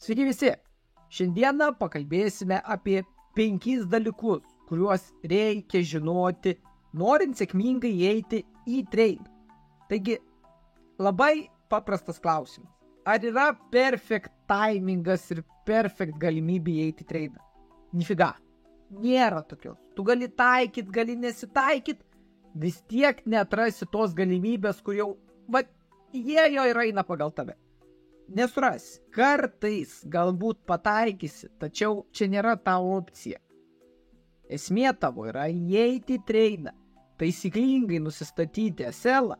Sveiki visi! Šiandieną pakalbėsime apie 5 dalykus, kuriuos reikia žinoti, norint sėkmingai įeiti į trade. Taigi, labai paprastas klausimas. Ar yra perfect timingas ir perfect galimybė įeiti į trade? Nifiga. Nėra tokios. Tu gali taikyt, gali nesitaikyt, vis tiek neatrasi tos galimybės, kur jau, jie jo ir eina pagal tave. Nesurasi. Kartais galbūt pataikysi, tačiau čia nėra ta opcija. Esmė tavo yra įeiti į trade'ą, taisyklingai nusistatyti SL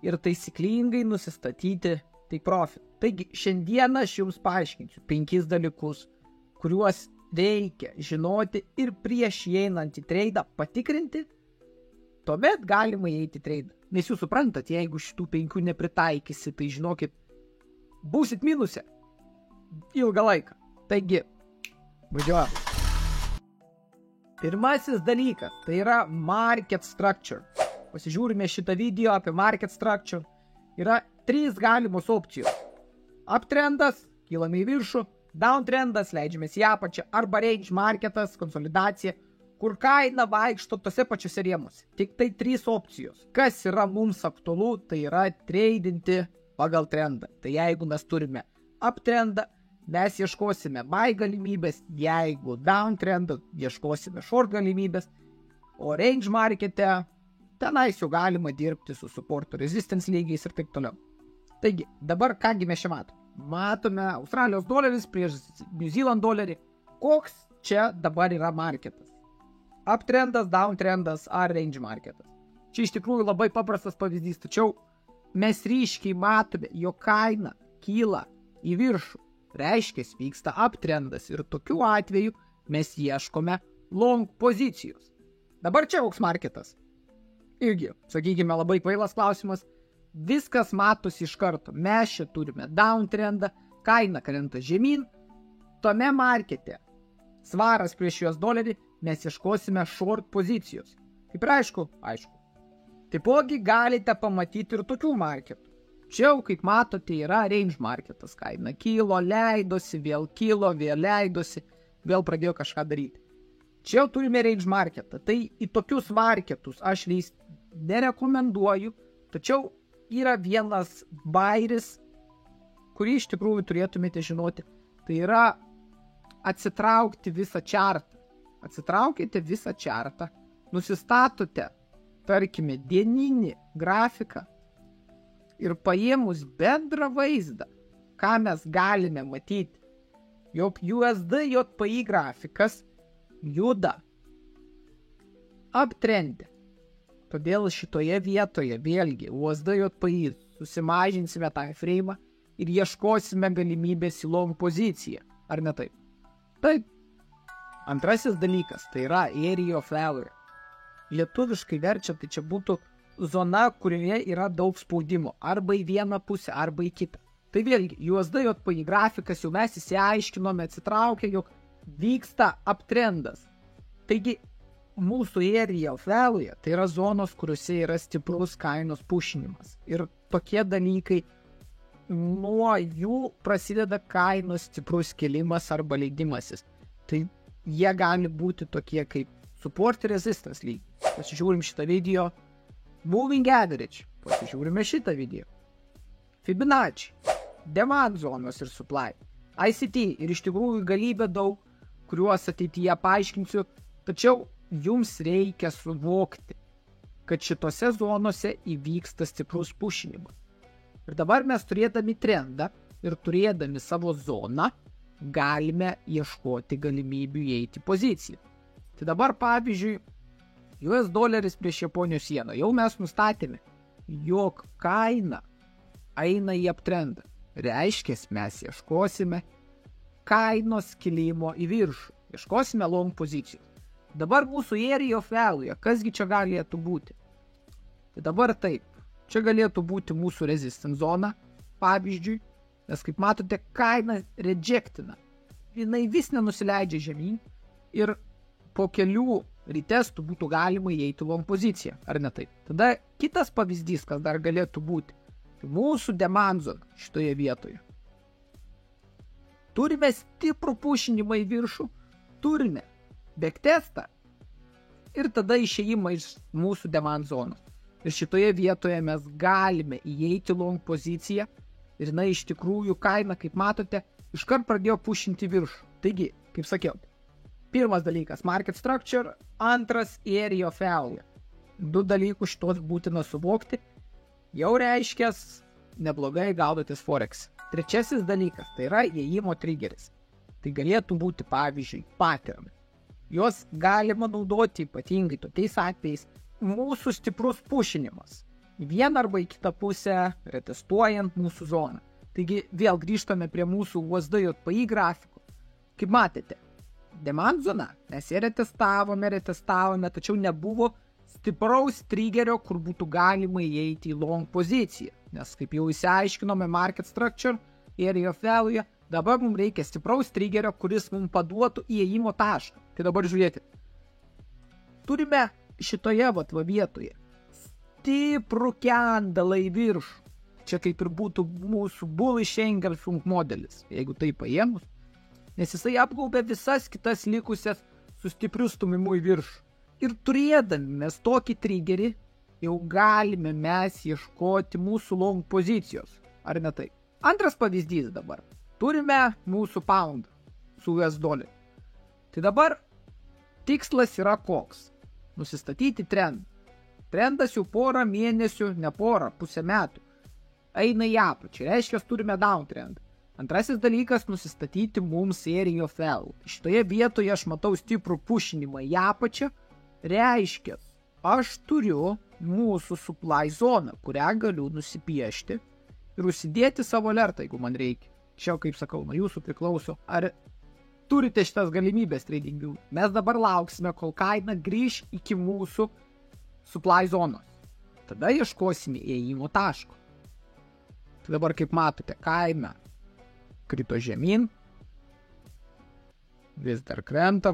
ir taisyklingai nusistatyti take profit. Taigi, šiandieną aš jums paaiškinsiu 5 dalykus, kuriuos reikia žinoti ir prieš įeinant į trade'ą patikrinti, tuomet galima įeiti į trade'ą. Nes jūs suprantat, jeigu šitų 5 nepritaikysi, tai žinokit, būsit minuse ilgą laiką. Taigi, važiuojam. Pirmasis dalykas, tai yra market structure. Pasižiūrime šitą video apie market structure. Yra 3 galimos opcijos. Uptrendas, kylame į viršų, downtrendas, leidžiamės į apačią, arba range marketas, konsolidacija, kur kaina vaikšto tose pačiose rėmuose. Tik tai 3 opcijos. Kas yra mums aktualu, tai yra tradinti pagal trendą. Tai jeigu mes turime uptrendą, mes ieškosime buy galimybės, jeigu downtrendą, ieškosime short galimybės, o range markete tenais jau galima dirbti su support resistance lygiais ir taip toliau. Taigi, dabar kągi mes čia matome? Matome Australijos doleris prieš New Zealand dolerį. Koks čia dabar yra marketas? Uptrendas, downtrendas ar range marketas? Čia iš tikrųjų labai paprastas pavyzdys, tačiau mes ryškiai matome, jo kaina kyla į viršų. Reiškia, vyksta uptrendas ir tokiu atveju mes ieškome long pozicijos. Dabar čia koks marketas? Irgi, sakykime, labai kvailas klausimas. Viskas matosi iš karto. Mes čia turime downtrendą, kaina krenta žemyn. Tome markete svaras prieš US dolerį mes ieškosime short pozicijos. Kaip ir aišku. Taipogi galite pamatyti ir tokių marketų. Čia jau, kaip matote, yra range marketas. Kaina kilo, leidosi, vėl kilo, vėl leidosi, vėl pradėjo kažką daryti. Čia jau turime range marketą. Tai į tokius marketus aš nerekomenduoju, tačiau yra vienas bairis, kurį iš tikrųjų turėtumėte žinoti. Tai yra atsitraukti visą čartą. Atsitraukite visą čartą, nusistatote, tarkime, dieninį grafiką ir paėmus bendrą vaizdą, ką mes galime matyti, jog USD JPY grafikas juda uptrende. Todėl šitoje vietoje vėlgi USD JPY susimažinsime time frame ir ieškosime galimybės į long poziciją. Ar ne taip? Taip. Antrasis dalykas, tai yra area of failure. Lietuviškai verčia, tai čia būtų zona, kurioje yra daug spaudimo. Arba į vieną pusę, arba į kitą. Tai vėlgi, USD JPY grafikas jau mes įsiaiškinome, atsitraukė, jog vyksta uptrendas. Taigi, mūsų area of failure, tai yra zonos, kuriuose yra stiprus kainos pušinimas. Ir tokie dalykai, nuo jų prasideda kainos stiprus kilimas arba leidimasis. Tai jie gali būti tokie kaip support resistance lygiai. Pasižiūrim šitą video. Moving average. Pasižiūrime šitą video. Fibonacci. Demand zonos ir supply. ICT ir iš tikrųjų galybė daug, kuriuos ateityje paaiškinsiu, tačiau jums reikia suvokti, kad šitose zonose įvyksta stiprus pušinimas. Ir dabar mes turėdami trendą ir turėdami savo zoną, galime ieškoti galimybių įeiti poziciją. Tai dabar, pavyzdžiui, US doleris prieš Japonijos sieną. Jau mes nustatėme, jog kaina eina į uptrendą. Reiškia, mes ieškosime kainos kilimo į viršų. Ieškosime long pozicijos. Dabar mūsų area of failure, kasgi čia galėtų būti? Tai dabar taip. Čia galėtų būti mūsų resistance zona, pavyzdžiui, nes kaip matote, kaina rejectina. Jinai vis nenusileidžia žemyn ir po kelių retestų būtų galima įeiti long poziciją, ar ne taip? Tada kitas pavyzdys, kas dar galėtų būti, tai mūsų demand zona šitoje vietoje. Turime stiprų pušinimą į viršų, turime backtestą ir tada išėjimą iš mūsų demand zonos. Ir šitoje vietoje mes galime įeiti long poziciją ir iš tikrųjų kaina, kaip matote, iškart pradėjo pušinti viršų. Taigi, kaip sakiau, pirmas dalykas market structure, antras area of value. 2 dalykus šitos būtina suvokti, jau reiškės neblogai gaudotis forex. Trečiasis dalykas, tai yra įėjimo triggeris. Tai galėtų būti, pavyzdžiui, patternai. Juos galima naudoti ypatingai tokiais atvejais mūsų stiprus pušinimas. Į vieną arba į kitą pusę, retestuojant mūsų zoną. Taigi vėl grįžtame prie mūsų USD-JPY grafikų. Kaip matėte, demand zona, mes ją retestavome, tačiau nebuvo stipraus triggerio, kur būtų galima įeiti į long poziciją. Nes kaip jau įsiaiškinome market structure, area of value, dabar mums reikia stipraus triggerio, kuris mums paduotų įėjimo tašką. Tai dabar žiūrėkit. Turime šitoje vietoje stiprų candle į viršų. Čia kaip ir būtų mūsų bullish engulfing modelis, jeigu tai paėmus. Nes jisai apgaubė visas kitas likusias su stipriu stumimu į viršų. Ir turėdami mes tokį triggerį, jau galime mes ieškoti mūsų long pozicijos. Ar ne taip? Antras pavyzdys dabar. Turime mūsų pound su US doleriu. Tai dabar tikslas yra koks? Nusistatyti trendą. Trendas jau porą mėnesių, ne porą, pusę metų. Eina į apačią. Reiškia, turime downtrend. Antrasis dalykas nusistatyti mums area of value. Šitoje vietoje aš matau stiprų pušinimą į apačią. Reiškia, aš turiu mūsų supply zoną, kurią galiu nusipiešti ir užsidėti savo alertą, jeigu man reikia. Čia, kaip sakau, nuo jūsų priklauso. Ar turite šitas galimybės tradingių? Mes dabar lauksime, kol kaina grįž iki mūsų supply zonos. Tada ieškosime įėjimo taško. Tai dabar, kaip matote, kaina krito žemyn. Vis dar krenta,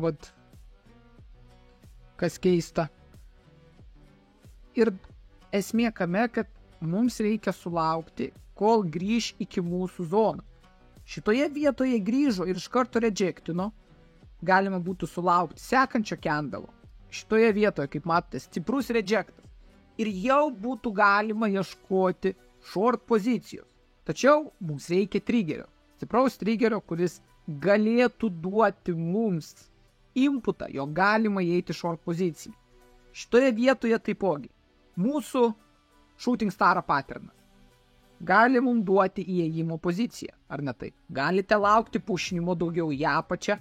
kas keista. Ir esmė kame, kad mums reikia sulaukti, kol grįž iki mūsų zoną. Šitoje vietoje grįžo ir iš karto rejectino. Galima būtų sulaukti sekančio candle. Šitoje vietoje, kaip matote, stiprus rejectas. Ir jau būtų galima ieškoti short pozicijos. Tačiau mums reikia triggerio. Stipraus triggerio, kuris galėtų duoti mums inputą, jo galima įeiti short poziciją. Šitoje vietoje taipogi mūsų shooting star patternas gali mums duoti įėjimo poziciją, ar ne taip? Galite laukti pušinimo daugiau į apačią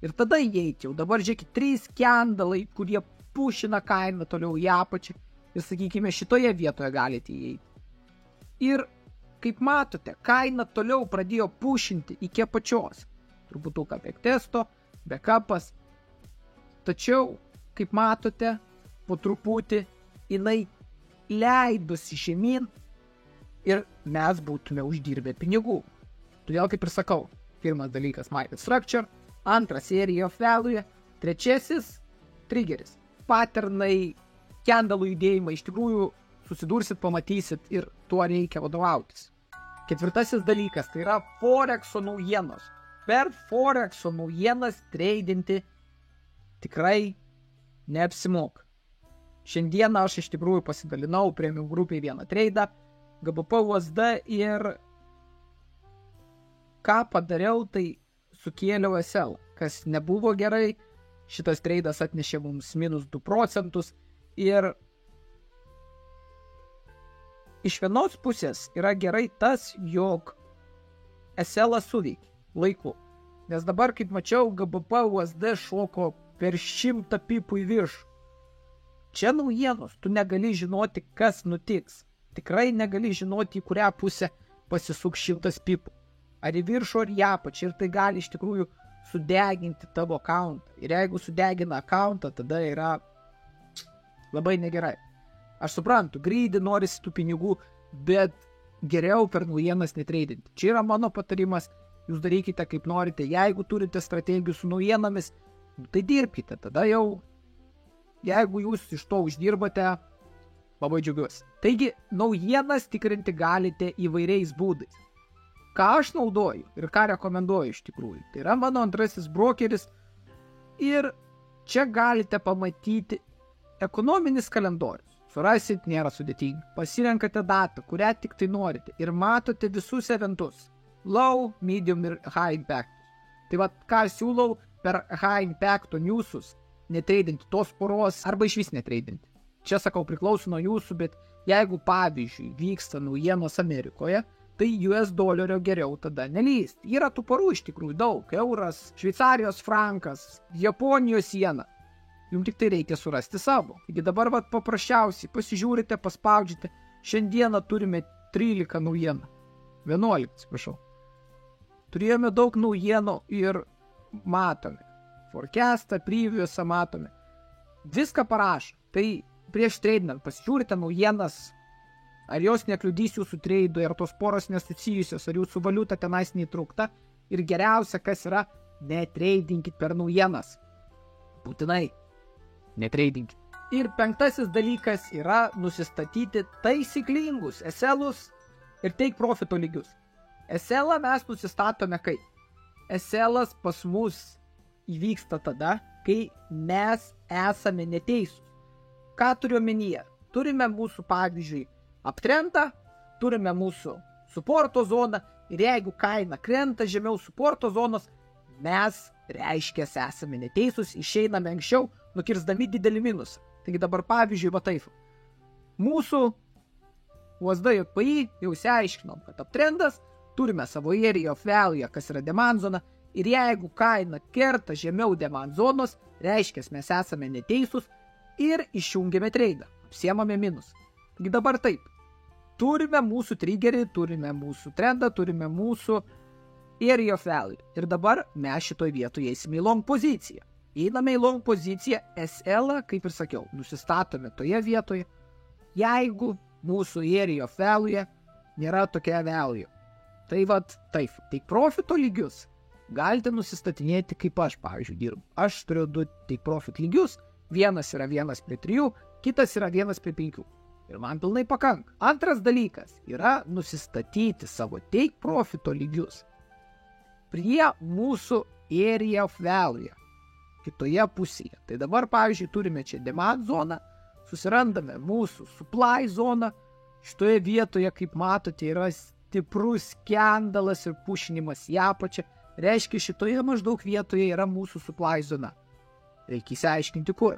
ir tada įeiti. Jau dabar žiūrėkit, 3 candlai, kurie pušina kainą toliau į apačią ir sakykime šitoje vietoje galite įeiti. Ir kaip matote, kaina toliau pradėjo pušinti iki apačios. Truputuką backtesto, backupas. Tačiau, kaip matote, po truputį jinai leidosi žemyn ir mes būtume uždirbę pinigų. Todėl, kaip ir sakau, pirmas dalykas market structure, antras area of value, trečiasis triggeris. Patternai, candle judėjimai, iš tikrųjų susidursit, pamatysit ir tuo reikia vadovautis. Ketvirtasis dalykas, tai yra Forexo naujienos. Per Forexo naujienas tradinti tikrai neapsimoka. Šiandieną aš iš tikrųjų pasidalinau premium grupiai vieną tradą, GBP USD ir ką padariau, tai sukėliau SL, kas nebuvo gerai. Šitas tradas atnešė mums minus 2% ir iš vienos pusės yra gerai tas, jog SL suveikia laiku. Nes dabar, kaip mačiau, GBP USD šoko per 100 pipų į viršų. Čia naujienos, tu negali žinoti, kas nutiks. Tikrai negali žinoti, į kurią pusę pasisuks 100 pipų. Ar į viršų, ar į apačią. Ir tai gali iš tikrųjų sudeginti tavo accountą. Ir jeigu sudegina accountą, tada yra labai negerai. Aš suprantu, greedy norisi tų pinigų, bet geriau per naujienas netradinti. Čia yra mano patarimas, jūs darykite kaip norite. Jeigu turite strategijų su naujienomis, tai dirbkite. Tada jau, jeigu jūs iš to uždirbate, labai džiaugiuosi. Taigi, naujienas tikrinti galite įvairiais būdais. ką aš naudoju ir ką rekomenduoju iš tikrųjų. Tai yra mano antrasis brokeris ir čia galite pamatyti ekonominis kalendorius. Surasit, nėra sudėtinga. Pasirenkate datą, kurią tik tai norite ir matote visus eventus. Low, medium ir high impact. Tai vat, ką siūlau per high impact newsus netreidinti tos poros arba iš vis netreidinti. Čia sakau priklauso nuo jūsų, bet jeigu pavyzdžiui vyksta naujienos Amerikoje, tai US dolerio geriau tada nelyst. Yra tų porų iš tikrųjų daug. Euras, Šveicarijos frankas, Japonijos siena. Jums tik tai reikia surasti savo. Taigi dabar vat paprasčiausiai pasižiūrite, paspaudžiate. Šiandieną turime 13 naujieną. 11, atsiprašau. Turėjome daug naujienų ir matome. Forecastą, previewsą matome. Viską parašo. Tai prieš treidinant pasižiūrite naujienas, ar jos nekliudys jūsų treidui, ar tos poros nesusijusios, ar jūsų valiuta tenais neįtraukta. Ir geriausia, kas yra, netreidinkit per naujienas. Būtinai. Netreidinkit. Ir penktasis dalykas yra nusistatyti taisyklingus SL-us ir take profito lygius. SL-ą mes nusistatome kaip? SL-as pas mus įvyksta tada, kai mes esame neteisūs. Ką turiu omenyje? Turime mūsų, pavyzdžiui, uptrendą, turime mūsų supporto zoną ir jeigu kaina krenta žemiau supporto zonos, mes reiškia esame neteisūs, išeiname anksčiau, nukirsdami didelį minusą. Taigi dabar pavyzdžiui, va taip. Mūsų USD JPY jau išsiaiškinom, kad uptrendas, turime savo area of value, kas yra demand zona, ir jeigu kaina kerta žemiau demand zonos, reiškia mes esame neteisūs ir išjungiame treidą, apsiemame minusą. Taigi dabar taip. Turime mūsų triggerį, turime mūsų trendą, turime mūsų area of value. Ir dabar mes šitoj vietoje eisime į long poziciją. Einame į long poziciją, SL, kaip ir sakiau, nusistatome toje vietoje, jeigu mūsų area of value nėra tokia value. Tai vat, taip, take profito lygius galite nusistatinėti, kaip aš, pavyzdžiui, dirbu. Aš turiu 2 take profit lygius, vienas yra 1:3, kitas yra 1:5. Ir man pilnai pakanka. Antras dalykas yra nusistatyti savo take profito lygius prie mūsų area of value, kitoje pusėje. Tai dabar, pavyzdžiui, turime čia demand zoną, susirandame mūsų supply zoną, šitoje vietoje, kaip matote, yra stiprus skandalas ir pušinimas į apačią, reiškia, šitoje maždaug vietoje yra mūsų supply zona. Reikia įsiaiškinti kur.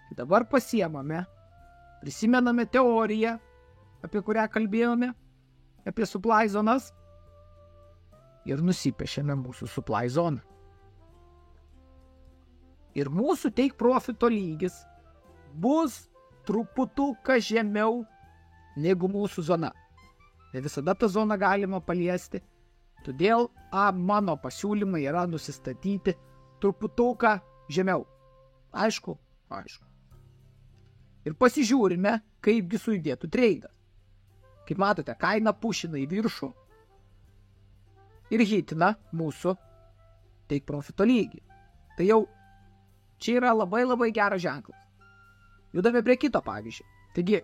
Tai dabar pasiemame, prisimename teoriją, apie kurią kalbėjome, apie supply zonas, ir nusipiešiame mūsų supply zoną. Ir mūsų take profito lygis bus truputuką žemiau negu mūsų zona. Ne visada tą zoną galima paliesti, todėl mano pasiūlymai yra nusistatyti truputuką žemiau. Aišku? Aišku. Ir pasižiūrime, kaipgi sujudėtų treidas. Kaip matote, kaina pušina į viršų ir hitina mūsų take profito lygį. Tai jau čia yra labai labai geras ženklas. Judame prie kito pavyzdžio. Taigi,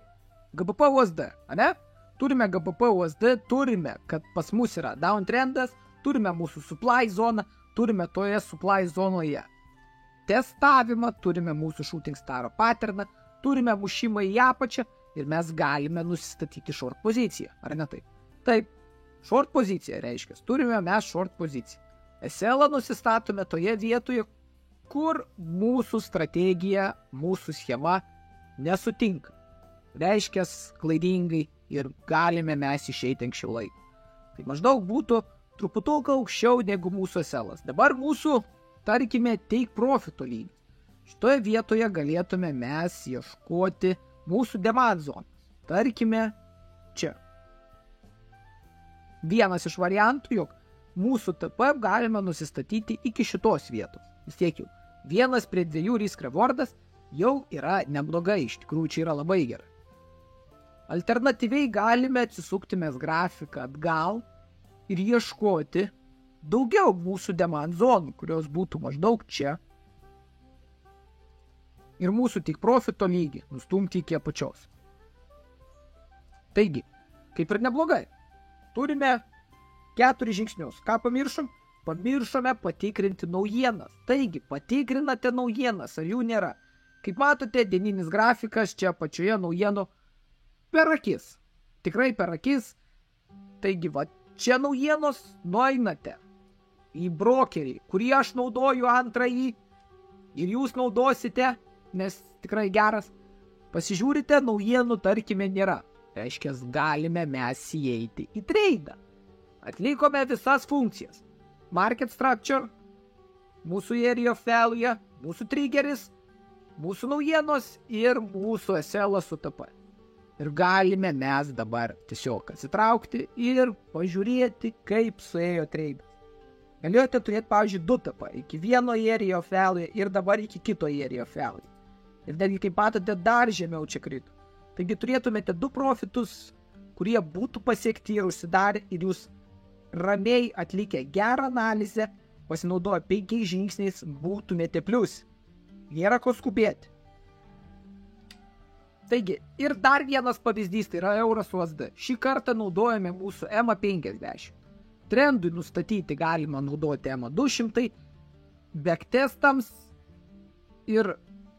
GBP USD, ane? Turime GBP USD, turime, kad pas mus yra downtrendas, turime mūsų supply zoną, turime toje supply zonoje testavimą, turime mūsų shooting star patterną, turime mušimą į apačią ir mes galime nusistatyti short poziciją, ar ne taip? Taip, short pozicija reiškia, turime mes short poziciją. SL nusistatome toje vietoje, kur mūsų strategija, mūsų schema nesutinka. Reiškia klaidingai ir galime mes išeiti anksčiau laiko. Tai maždaug būtų truputuką aukščiau negu mūsų SL-as. Dabar mūsų, tarkime, take profito lygis. Šitoje vietoje galėtume mes ieškoti mūsų demand zonas. Tarkime, čia. Vienas iš variantų, jog mūsų TP galime nusistatyti iki šitos vietos. Vis tiek jau 1:2 risk rewardas jau yra neblogai, iš tikrųjų čia yra labai gerai. Alternatyviai galime atsisukti mes grafiką atgal ir ieškoti daugiau mūsų demand zonų, kurios būtų maždaug čia. Ir mūsų tik profito lygį nustumti iki apačios. Taigi, kaip ir neblogai. Turime 4 žingsnius. Ką pamiršom? Pamiršome patikrinti naujienas. Taigi, patikrinate naujienas, ar jų nėra. Kaip matote, dieninis grafikas čia pačioje naujienų per akis. Tikrai per akis. Taigi, va, čia naujienos nueinate į brokerį, kurį aš naudoju antrąjį ir jūs naudosite, nes tikrai geras. Pasižiūrite, naujienų tarkime nėra. Reiškia, galime mes įeiti į treidą. Atlikome visas funkcijas. Market structure, mūsų area of value, mūsų triggeris, mūsų naujienos ir mūsų SL su TP. Ir galime mes dabar tiesiog atsitraukti ir pažiūrėti, kaip suėjo treidas. Galėjote turėti, pavyzdžiui, 2 TP, iki vieno area of value ir dabar iki kito area of value. Ir netgi, kaip matote, dar žemiau čia krito. Taigi turėtumėte 2 profitus, kurie būtų pasiekti ir užsidarę, ir jūs ramiai atlikę gerą analizę, pasinaudoję 5 žingsniais, būtumėte plius. Nėra ko skubėti. Taigi, ir dar vienas pavyzdys, tai yra euras USD. Šį kartą naudojame mūsų EMA 50. Trendui nustatyti galima naudoti EMA 200, backtestams ir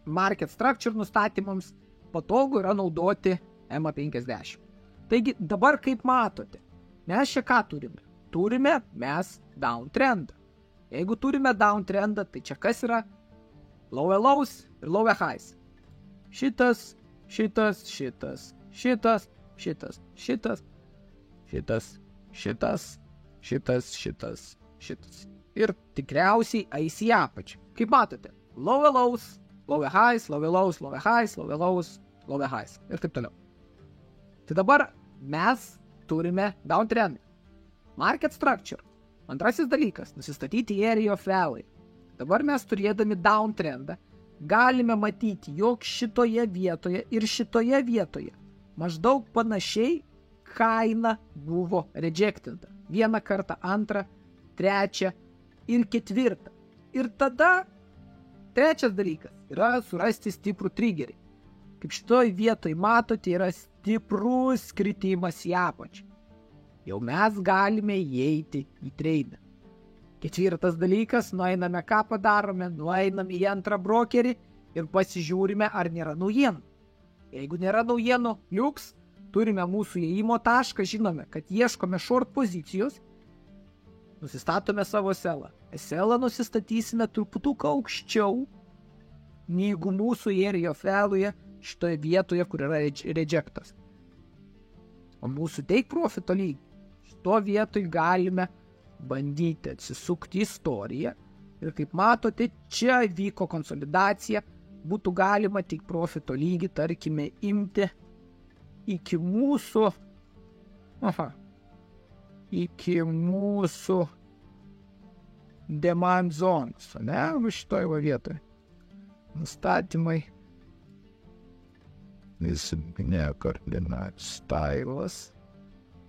market structure nustatymams patogu yra naudoti EMA 50. Taigi, dabar kaip matote, mes čia ką turime? Turime mes downtrendą. Jeigu turime downtrendą, tai čia kas yra? Lower lows ir lower highs. Šitas, šitas, šitas, šitas, šitas, šitas, šitas, šitas, šitas, šitas, šitas. Ir tikriausiai eis į apačią. Kaip matote, lower lows, lower highs, lower lows, lower highs, lower lows, lower highs. Ir taip toliau. Tai dabar mes turime downtrendą. Market structure. Antrasis dalykas, nusistatyti area of value. Dabar mes turėdami downtrendą galime matyti, jog šitoje vietoje ir šitoje vietoje maždaug panašiai kaina buvo rejectinta. 1 kartą, 2, 3 ir 4. Ir tada trečias dalykas yra surasti stiprų triggerį. Kaip šitoj vietoj matote, yra stiprus kritimas į apačią. Jau mes galime įeiti į treidą. 4 dalykas, nueiname ką padarome, nueiname į antrą brokerį ir pasižiūrime, ar nėra naujienų. Jeigu nėra naujienų, liuks, turime mūsų įėjimo tašką, žinome, kad ieškome short pozicijos, nusistatome savo SL-ą. SL-ą nusistatysime truputuką aukščiau, negu mūsų area of value šitoje vietoje, kur yra rejectas. O mūsų take profito lygį. Šito vietoj galime bandyti atsisukti istoriją ir kaip matote, čia vyko konsolidacija, būtų galima tik profito lygį, tarkime, imti iki mūsų demand zonos, ne, šitoj vietoje. Nustatymai, visiminė koordinat, stylas,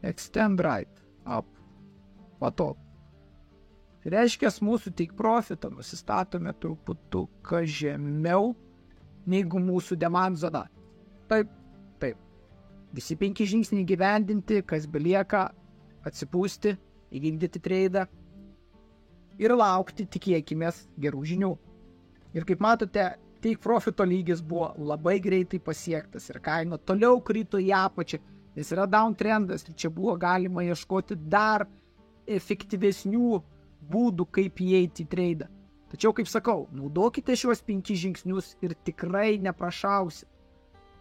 extend right, up, patop. Tai reiškia, mūsų take profitą nusistatome truputuką žemiau negu mūsų demand zona. Taip. Visi 5 žingsniai gyvendinti, kas belieka, atsipūsti, įvykdyti treidą ir laukti, tikėkimės, gerų žinių. Ir kaip matote, take profito lygis buvo labai greitai pasiektas ir kaina toliau krito į apačią, nes yra downtrendas ir čia buvo galima ieškoti dar efektyvesnių būdų, kaip įeiti į treidą. Tačiau, kaip sakau, naudokite šiuos 5 žingsnius ir tikrai neprašausit.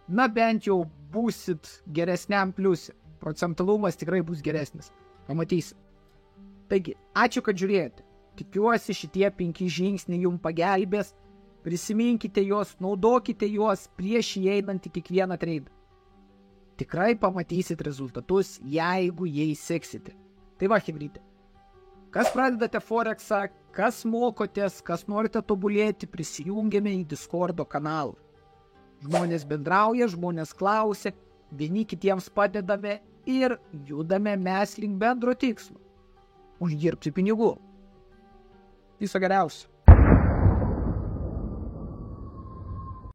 Na, bent jau būsit geresniam pliuse. Procentalumas tikrai bus geresnis. Pamatysit. Taigi, ačiū, kad žiūrėjote. Tikiuosi, šitie 5 žingsniai jums pagelbės. Prisiminkite juos, naudokite juos prieš įeinant į kiekvieną treidą. Tikrai pamatysit rezultatus, jeigu jais seksite. Tai va, chebrytė. Kas pradedate Forexą, kas mokotės, kas norite tobulėti, prisijungiame į Discordo kanalą. Žmonės bendrauja, žmonės klausia, vieni kitiems padedame ir judame mes link bendro tikslo. Uždirbti pinigų. Viso geriausio.